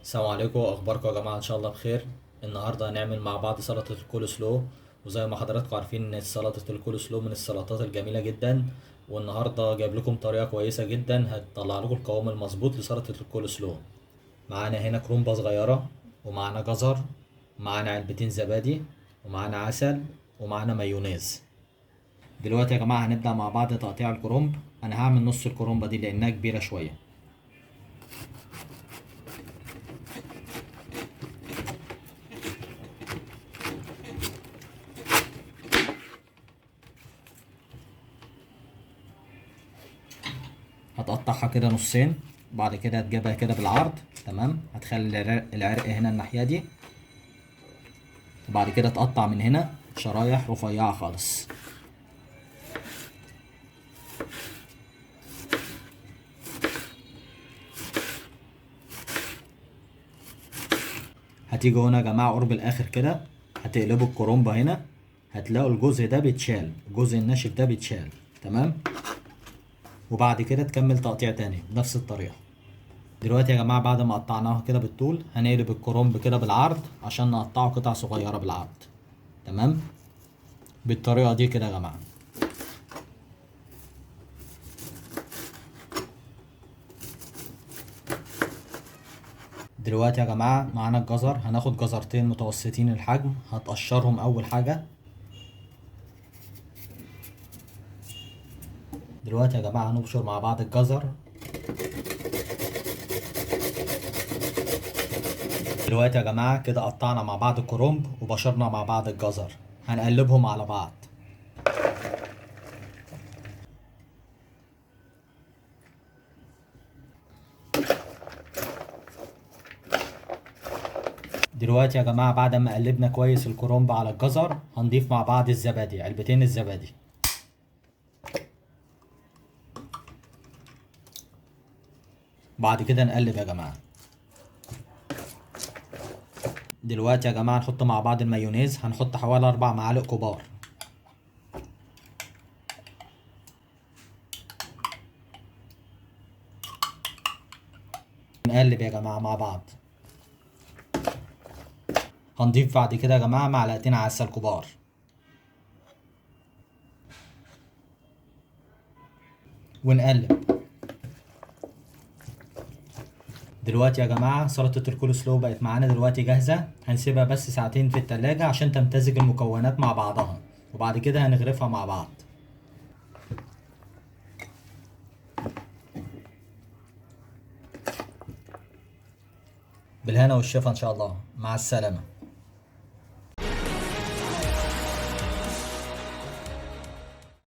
السلام عليكم، اخباركم يا جماعه؟ ان شاء الله بخير. النهارده هنعمل مع بعض سلطه الكول سلو. وزي ما حضراتكم عارفين ان سلطه الكول سلو من السلطات الجميله جدا. والنهارده جايب لكم طريقه كويسه جدا هتطلع لكم القوام المظبوط لسلطه الكول سلو. معانا هنا كرومبه صغيره، ومعانا جزر، ومعانا علبتين زبادي، ومعانا عسل، ومعانا مايونيز. دلوقتي يا جماعه هنبدا مع بعض تقطيع الكرومب. انا هعمل نص الكرومبه دي لانها كبيره شويه. هتقطعها كده نصين، بعد كده هتجيبها كده بالعرض. تمام، هتخلي العرق هنا الناحية دي، وبعد كده تقطع من هنا شرايح رفيعة خالص. هتيجوا هنا يا جماعة قرب الآخر كده، هتقلبوا الكرومبة هنا، هتلاقوا الجزء ده بيتشال، الجزء الناشف ده بيتشال. تمام، وبعد كده تكمل تقطيع تاني بنفس الطريقة. دلوقتي يا جماعة بعد ما قطعناها كده بالطول، هنقلب الكرومب كده بالعرض عشان نقطعه قطع صغيرة بالعرض. تمام، بالطريقة دي كده يا جماعة. دلوقتي يا جماعة معانا الجزر، هناخد جزرتين متوسطين الحجم، هتقشرهم أول حاجة. دلوقتي يا جماعة هنبشر مع بعض الجزر. دلوقتي يا جماعة كده قطعنا مع بعض الكرنب وبشرنا مع بعض الجزر، هنقلبهم على بعض. دلوقتي يا جماعة بعد ما قلبنا كويس الكرنب على الجزر، هنضيف مع بعض الزبادي، علبتين الزبادي. بعد كده نقلب يا جماعة. دلوقتي يا جماعة نحط مع بعض المايونيز، هنحط حوالي 4 معالق كبار. نقلب يا جماعة مع بعض. هنضيف بعد كده يا جماعة معلقتين عسل كبار. ونقلب. دلوقتي يا جماعة سلطة الكول سلو بقت معانا دلوقتي جاهزة، هنسيبها بس ساعتين في التلاجة عشان تمتزج المكونات مع بعضها، وبعد كده هنغرفها مع بعض. بالهنا والشفا ان شاء الله، مع السلامة.